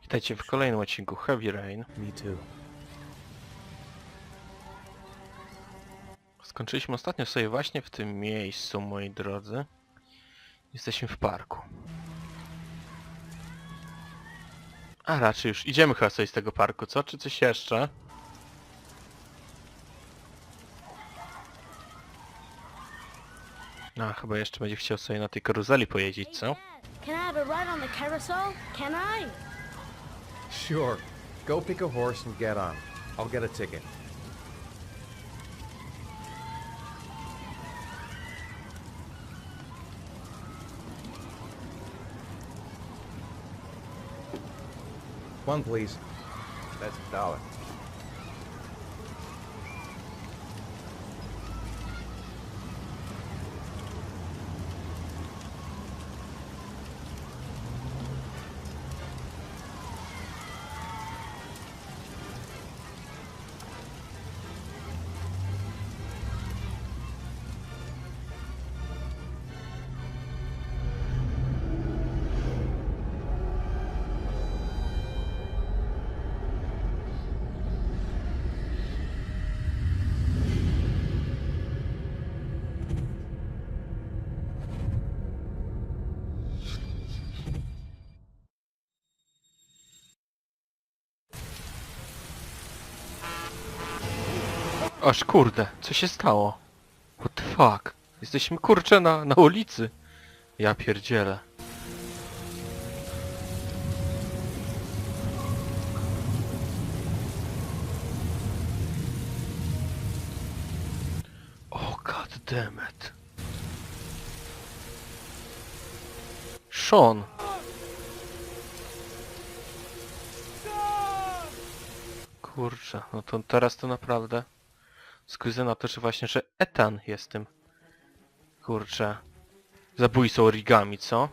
Witajcie w kolejnym odcinku Heavy Rain. Me too. Skończyliśmy ostatnio sobie właśnie w tym miejscu, moi drodzy. Jesteśmy w parku. A raczej już idziemy chyba sobie z tego parku, co? Czy coś jeszcze? A, chyba jeszcze będzie chciał sobie na tej karuzeli pojeździć, co? Can I have a ride on the carousel? Can I? Sure. Go pick a horse and get on. I'll get a ticket. One, please. That's $1. Aż kurde, co się stało? What the fuck? Jesteśmy kurczę na ulicy. Ja pierdzielę. Oh god damn it. Sean. Kurczę, no to teraz to naprawdę wskazuje na to, że właśnie, że Ethan jest tym, kurczę, zabójcą origami, co?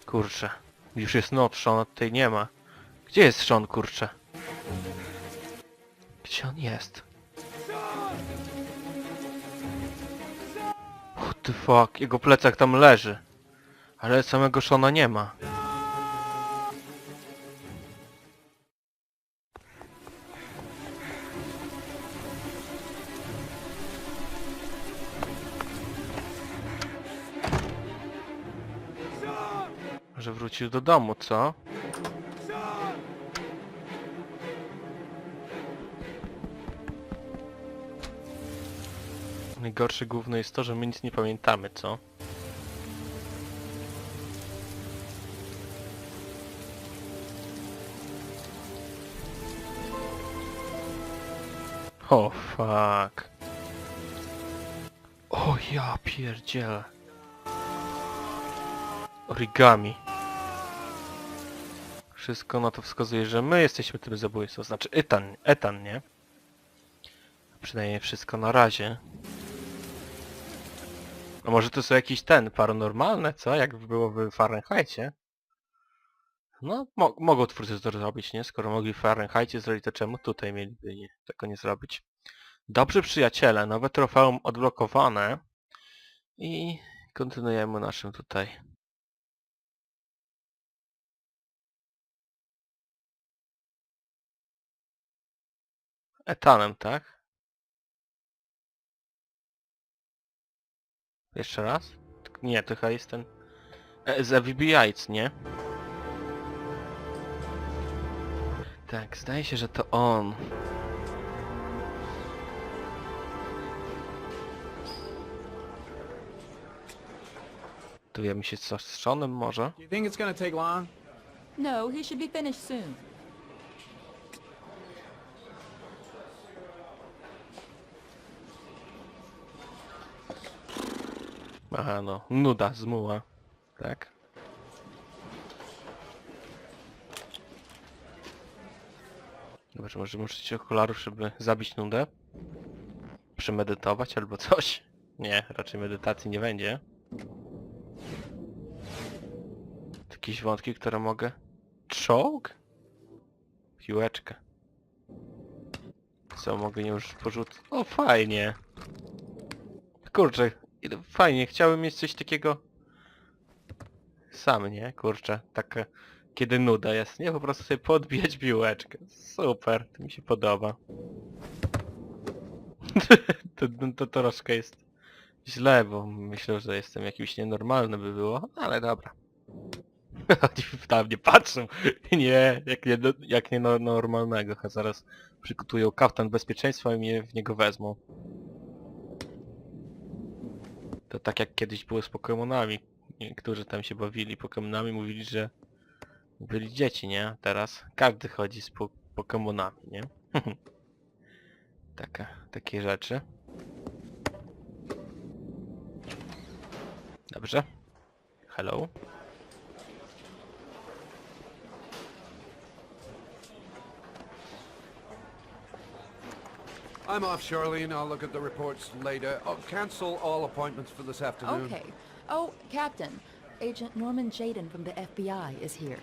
Kurczę, już jest noc, Sean tutaj nie ma. Gdzie jest Sean, kurczę? Gdzie on jest? What the fuck, jego plecak tam leży, ale samego Seana nie ma. Że wrócił do domu, co? Najgorsze główne jest to, że my nic nie pamiętamy, co? O fuck. O ja pierdzielę. Origami. Wszystko na to wskazuje, że my jesteśmy tym zabójcą. Znaczy Ethan, nie? Przynajmniej wszystko na razie. A może to są jakieś paranormalne, co? Jak było w Fahrenheitie? No, mogą twórcy to zrobić, nie? Skoro mogli w Fahrenheitie zrobić, to czemu tutaj mieliby tego nie zrobić? Dobrze, przyjaciele, nowe trofeum odblokowane. I kontynuujemy naszym tutaj. Ethanem, tak? Jeszcze raz? Nie, to chyba jest ten... zabijajc, nie? Tak, zdaje się, że to on. Dowiemy się co z Seanem może? Do you think it's gonna take long? No, he should be finished soon. Aha, no, nuda, zmuła. Tak? Dobra, może użyć okularów, żeby zabić nudę? Przemedytować albo coś? Nie, raczej medytacji nie będzie. Jakieś wątki, które mogę... Czołg? Piłeczkę. Co, mogę już porzucić? O, fajnie! Kurczę, fajnie, chciałem mieć coś takiego... Sam, nie? Kurczę, taka... Kiedy nuda jest, nie? Po prostu sobie podbijać piłeczkę. Super, to mi się podoba. to troszkę jest źle, bo myślę, że jestem jakimś nienormalny by było, ale dobra. Oni na mnie patrzą. Nie, jak nie normalnego. Zaraz przygotują kaftan bezpieczeństwa i mnie w niego wezmą. To tak jak kiedyś było z Pokemonami. Niektórzy tam się bawili Pokemonami, mówili, że byli dzieci, nie? Teraz każdy chodzi z Pokemonami, nie? Takie rzeczy. Dobrze. Hello. I'm off, Charlene. I'll look at the reports later. I'll cancel all appointments for this afternoon. Okay. Oh, Captain. Agent Norman Jaden from the FBI is here.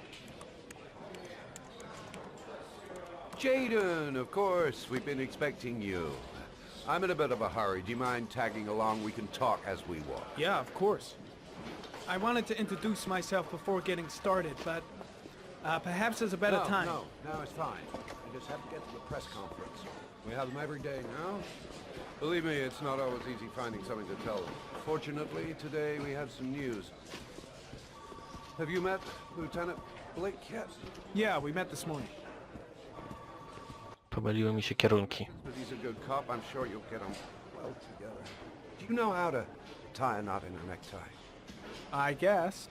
Jaden, of course. We've been expecting you. I'm in a bit of a hurry. Do you mind tagging along? We can talk as we walk. Yeah, of course. I wanted to introduce myself before getting started, but perhaps there's a better time. No, it's fine. I just have to get to the press conference. We have them every day now. Believe me, it's not always easy finding something to tell them. Fortunately, today we have some news. Have you met Lieutenant Blake yet? Yeah, we met this morning. Pomyliły mi się kierunki. But he's a good cop. I'm sure you'll get them well together. Do you know how to tie a knot in a necktie? I guess.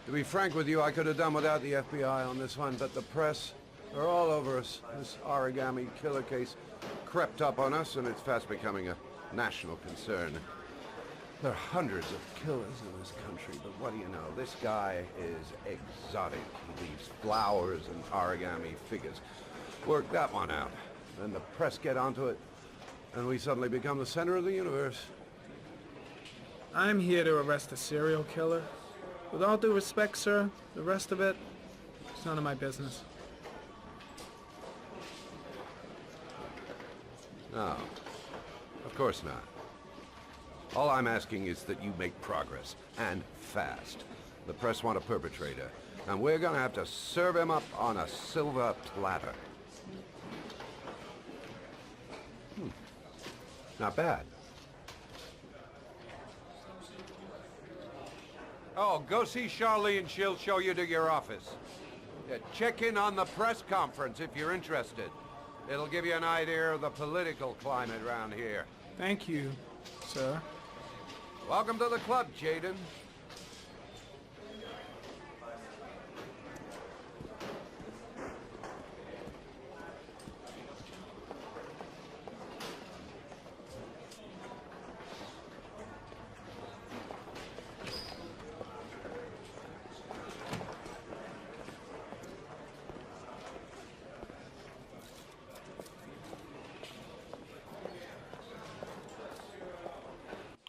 To be frank with you, I could have done without the FBI on this one, but the press, they're all over us. This origami killer case crept up on us, and it's fast becoming a national concern. There are hundreds of killers in this country, but what do you know? This guy is exotic. He leaves flowers and origami figures. Work that one out. Then the press get onto it, and we suddenly become the center of the universe. I'm here to arrest a serial killer. With all due respect, sir, the rest of it, it's none of my business. No, of course not. All I'm asking is that you make progress, and fast. The press want a perpetrator, and we're gonna have to serve him up on a silver platter. Not bad. Oh, go see Charlene. She'll show you to your office. Yeah, check in on the press conference if you're interested. It'll give you an idea of the political climate around here. Thank you, sir. Welcome to the club, Jaden.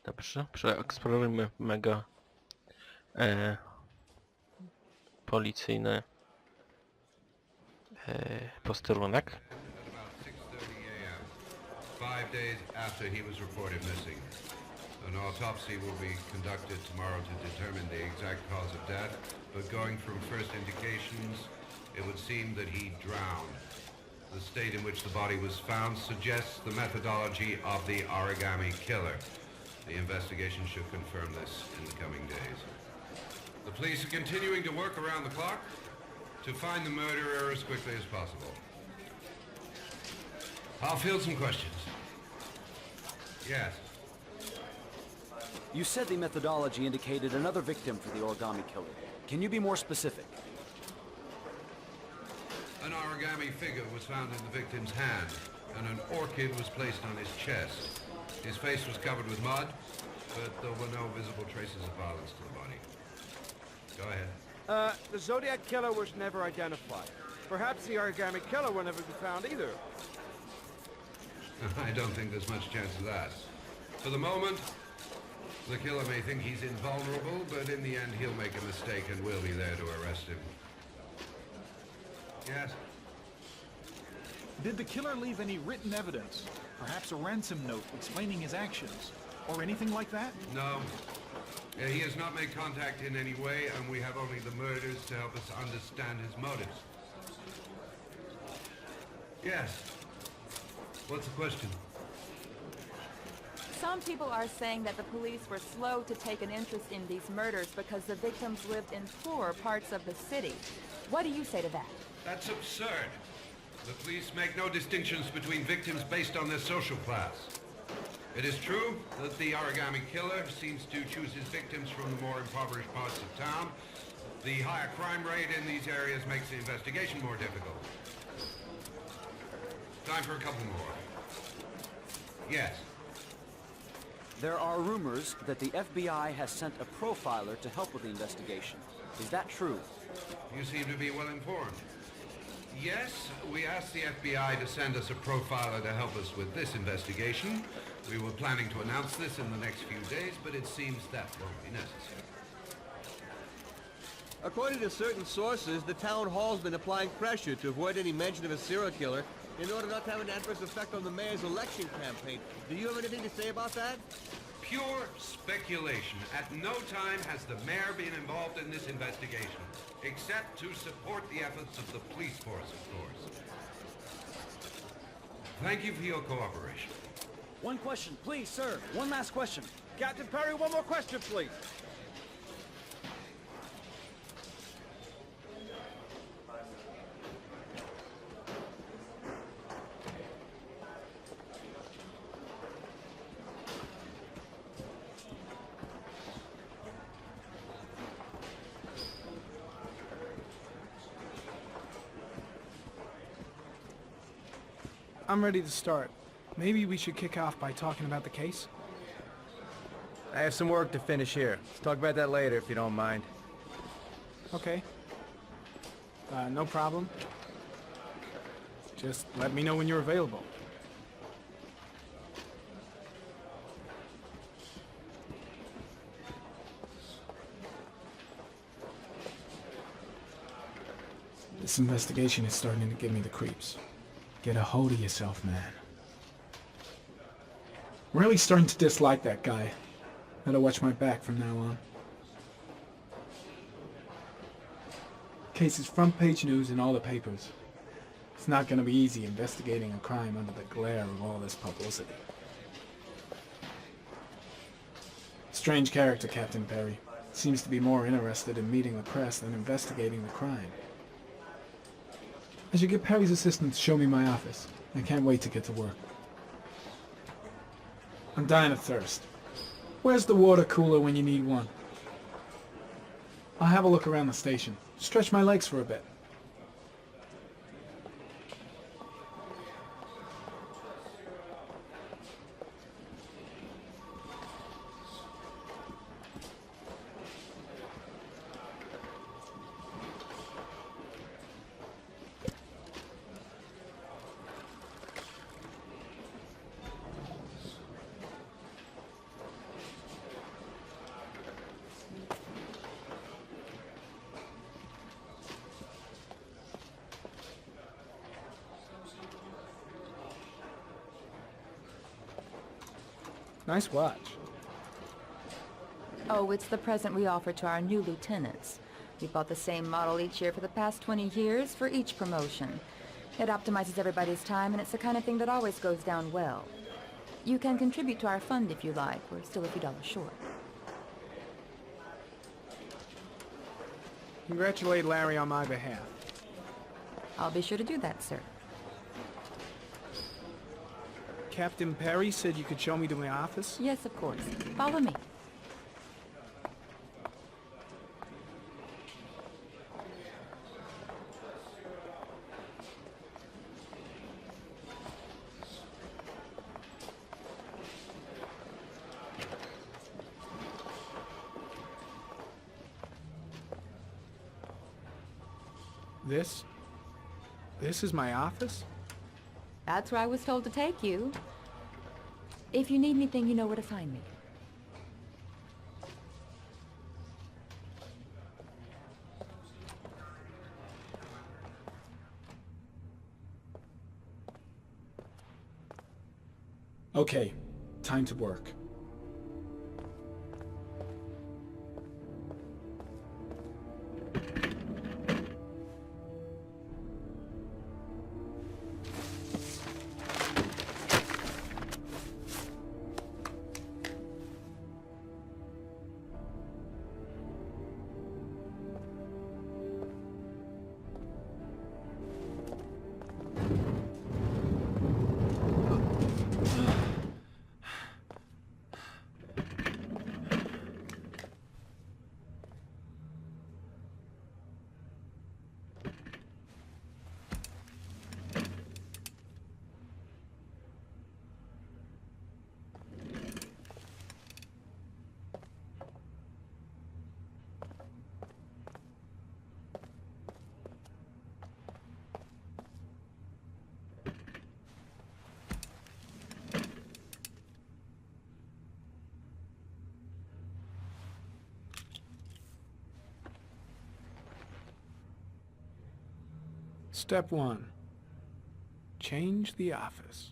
Dobrze, przeeksplorujmy mega policyjny posterunek. About 6:30 a.m., 5 days after he was reported missing. An autopsy will be conducted tomorrow to determine the exact cause of death, but going from first indications, it would seem that he drowned. The state in which the body was found suggests the methodology of the origami killer. The investigation should confirm this in the coming days. The police are continuing to work around the clock to find the murderer as quickly as possible. I'll field some questions. Yes. You said the methodology indicated another victim for the origami killer. Can you be more specific? An origami figure was found in the victim's hand, and an orchid was placed on his chest. His face was covered with mud, but there were no visible traces of violence to the body. Go ahead. The Zodiac Killer was never identified. Perhaps the origami killer will never be found either. I don't think there's much chance of that. For the moment, the killer may think he's invulnerable, but in the end he'll make a mistake and we'll be there to arrest him. Yes? Did the killer leave any written evidence? Perhaps a ransom note explaining his actions? Or anything like that? No. He has not made contact in any way, and we have only the murders to help us understand his motives. Yes. What's the question? Some people are saying that the police were slow to take an interest in these murders because the victims lived in poorer parts of the city. What do you say to that? That's absurd. The police make no distinctions between victims based on their social class. It is true that the origami killer seems to choose his victims from the more impoverished parts of town. The higher crime rate in these areas makes the investigation more difficult. Time for a couple more. Yes. There are rumors that the FBI has sent a profiler to help with the investigation. Is that true? You seem to be well informed. Yes, we asked the FBI to send us a profiler to help us with this investigation. We were planning to announce this in the next few days, but it seems that won't be necessary. According to certain sources, the town hall's been applying pressure to avoid any mention of a serial killer in order not to have an adverse effect on the mayor's election campaign. Do you have anything to say about that? Pure speculation. At no time has the mayor been involved in this investigation, except to support the efforts of the police force, of course. Thank you for your cooperation. One question, please, sir. One last question. Captain Perry, one more question, please. I'm ready to start. Maybe we should kick off by talking about the case? I have some work to finish here. Let's talk about that later if you don't mind. Okay. No problem. Just let me know when you're available. This investigation is starting to give me the creeps. Get a hold of yourself, man. Really starting to dislike that guy. Better watch my back from now on. Case is front page news in all the papers. It's not going to be easy investigating a crime under the glare of all this publicity. Strange character, Captain Perry. Seems to be more interested in meeting the press than investigating the crime. I should get Perry's assistant to show me my office. I can't wait to get to work. I'm dying of thirst. Where's the water cooler when you need one? I'll have a look around the station. Stretch my legs for a bit. Nice watch. Oh, it's the present we offer to our new lieutenants. We bought the same model each year for the past 20 years for each promotion. It optimizes everybody's time, and it's the kind of thing that always goes down well. You can contribute to our fund if you like. We're still a few dollars short. Congratulate Larry on my behalf. I'll be sure to do that, sir. Captain Perry said you could show me to my office? Yes, of course. Follow me. This is my office? That's where I was told to take you. If you need anything, you know where to find me. Okay, time to work. Step 1. Change the office.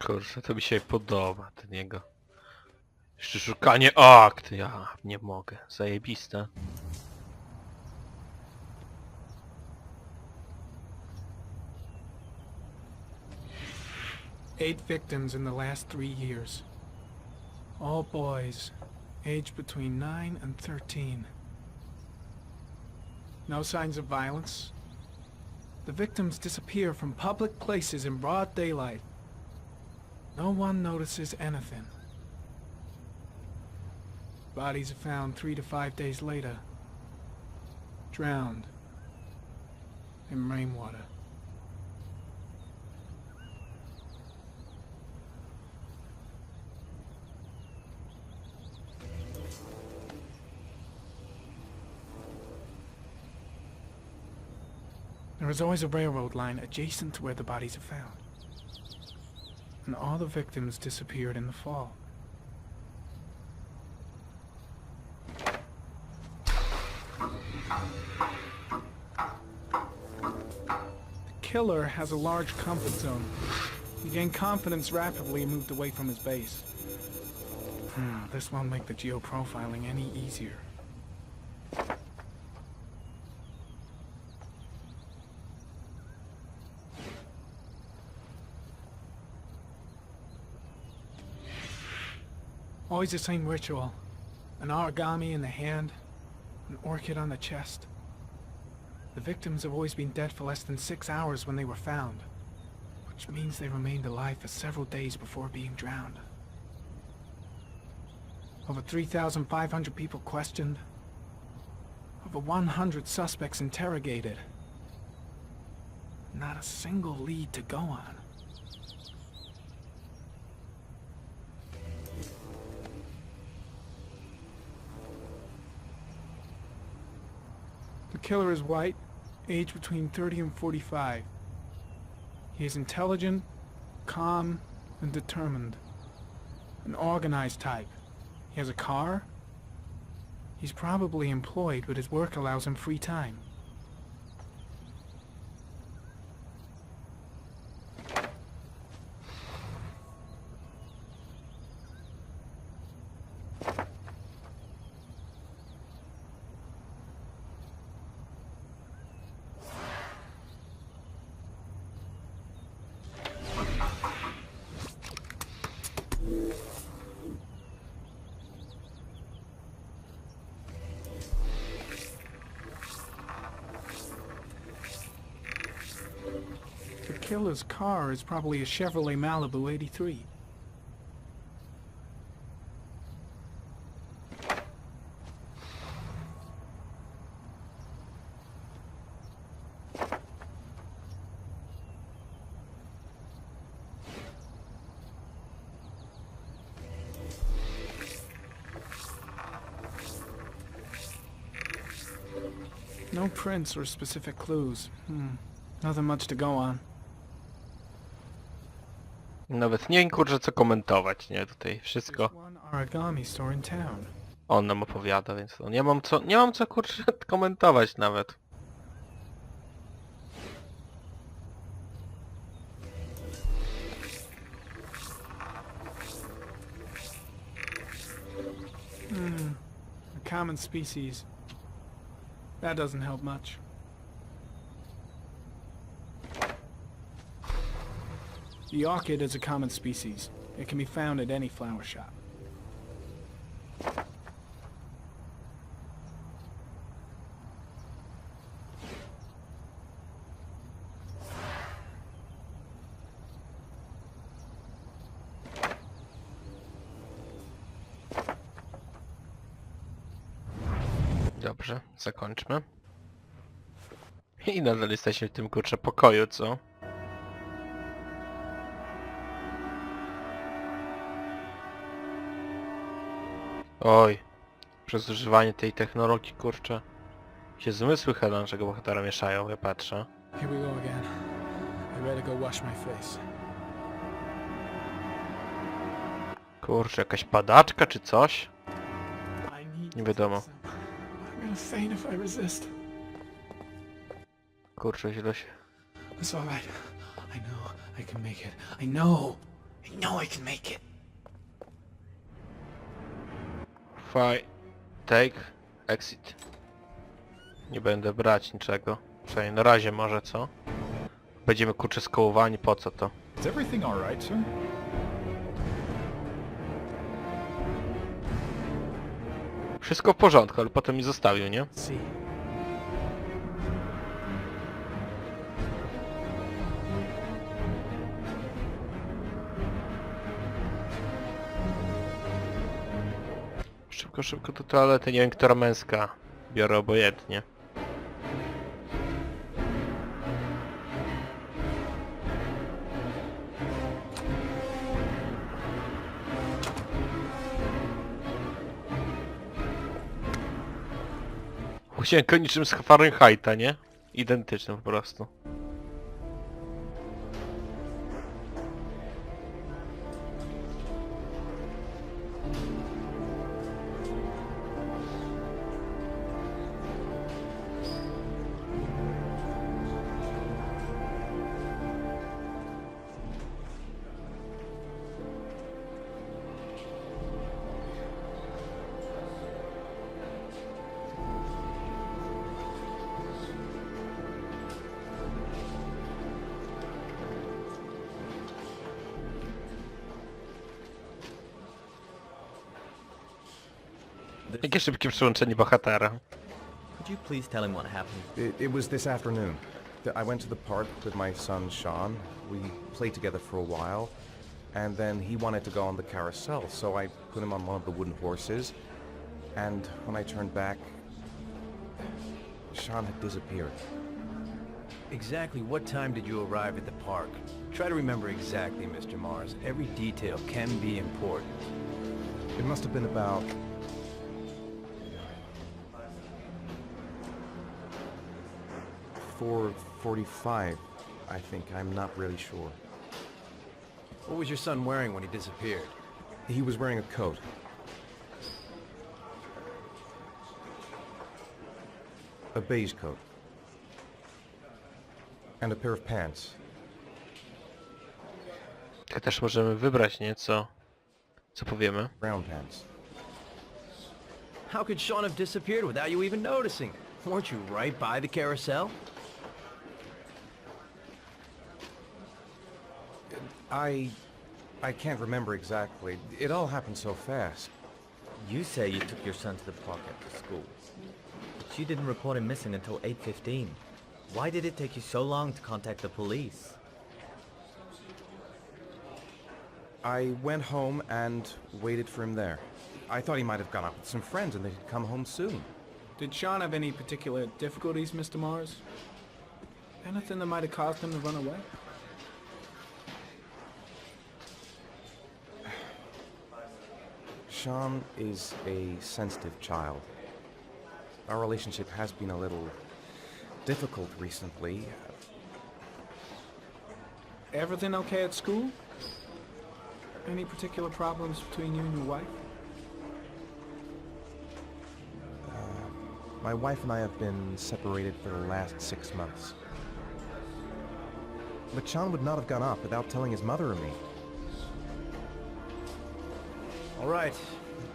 Kurczę, to mi się podoba, ten jego... Jeszcze szukanie akt, ja nie mogę, zajebiste. Eight victims in the last 3 years. All boys, aged between 9 and 13. No signs of violence. The victims disappear from public places in broad daylight. No one notices anything. Bodies are found 3 to 5 days later. Drowned in rainwater. There is always a railroad line adjacent to where the bodies are found. And all the victims disappeared in the fall. The killer has a large comfort zone. He gained confidence rapidly and moved away from his base. This won't make the geoprofiling any easier. Always the same ritual. An origami in the hand, an orchid on the chest. The victims have always been dead for less than 6 hours when they were found, which means they remained alive for several days before being drowned. Over 3,500 people questioned. Over 100 suspects interrogated. Not a single lead to go on. The killer is white, aged between 30 and 45. He is intelligent, calm, and determined. An organized type. He has a car. He's probably employed, but his work allows him free time. The killer's car is probably a Chevrolet Malibu 83. No prints or specific clues. Nothing much to go on. Nawet nie wiem, kurczę, co komentować, nie? Tutaj wszystko There's one origami store in town. on nam opowiada, więc no, nie mam co, kurczę, komentować nawet. A common species. That doesn't help much. The orchid is a common species. It can be found at any flower shop. Dobrze, zakończmy. I nadal jesteśmy w tym, kurczę, pokoju, co? Oj, przez używanie tej technologii, kurczę, się zmysły chyba naszego bohatera mieszają, ja patrzę. Here we go again. I better go wash my face. Kurczę, jakaś padaczka czy coś? I need Nie wiadomo. I'm gonna faint if I resist. Kurczę, źle się... It's all right. I know I can make it. I know I can make it. Take, exit. Nie będę brać niczego. Przynajmniej na razie może, co? Będziemy, kurczę, skołowani, po co to? Is everything all right, sir? Wszystko w porządku, ale potem mi zostawił, nie? See. Szybko do toalety, nie wiem, która męska. Biorę obojętnie. Husienko niczym z Fahrenheita, nie? Identycznym po prostu. Jakie szybkie przełączenie bohatera. Could you please tell him what happened? It was this afternoon. I went to the park with my son, Sean. We played together for a while, and then he wanted to go on the carousel, so I put him on one of the wooden horses, and when I turned back, Sean had disappeared. Exactly what time did you arrive at the park? Try to remember exactly, Mr. Mars. Every detail can be important. It must have been about 4:45, I think. I'm not really sure. What was your son wearing when he disappeared? He was wearing a coat. A beige coat. And a pair of pants. Tak też możemy wybrać, nie? Co powiemy? Brown pants. How could Sean have disappeared without you even noticing? Weren't you right by the carousel? I can't remember exactly. It all happened so fast. You say you took your son to the park after school, but you didn't report him missing until 8:15. Why did it take you so long to contact the police? I went home and waited for him there. I thought he might have gone out with some friends and they'd come home soon. Did Sean have any particular difficulties, Mr. Mars? Anything that might have caused him to run away? Sean is a sensitive child. Our relationship has been a little difficult recently. Everything okay at school? Any particular problems between you and your wife? My wife and I have been separated for the last 6 months. But Sean would not have gone off without telling his mother or me. All right.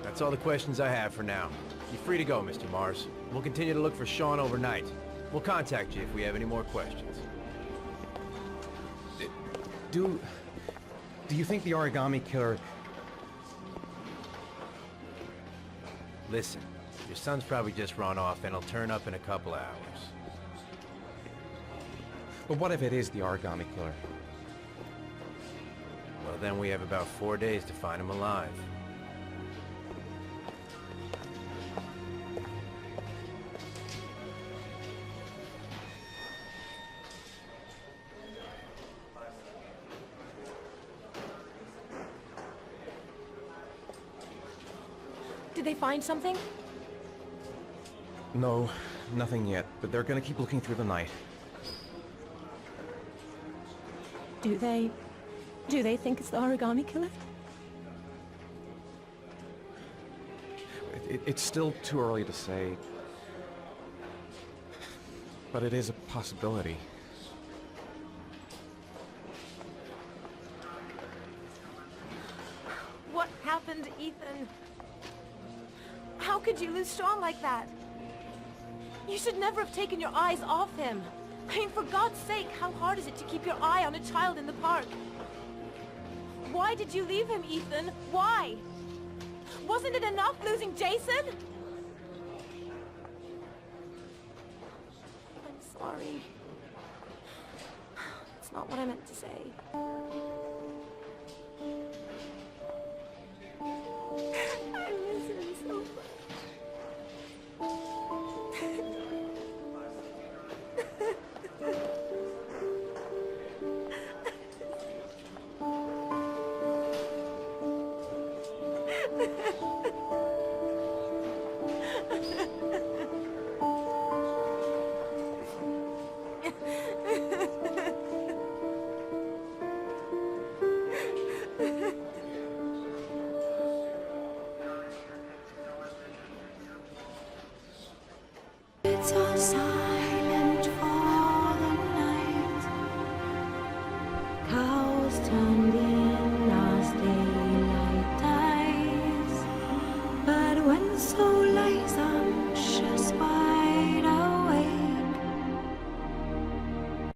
That's all the questions I have for now. You're free to go, Mr. Mars. We'll continue to look for Sean overnight. We'll contact you if we have any more questions. Do you think the origami killer... Listen, your son's probably just run off and he'll turn up in a couple hours. But what if it is the origami killer? Well, then we have about 4 days to find him alive. Did they find something? No, nothing yet, but they're gonna keep looking through the night. Do they think it's the origami killer? It's still too early to say, but it is a possibility. What happened, Ethan? How could you lose Sean like that? You should never have taken your eyes off him. I mean, for God's sake, how hard is it to keep your eye on a child in the park? Why did you leave him, Ethan? Why? Wasn't it enough losing Jason? I'm sorry. It's not what I meant to say.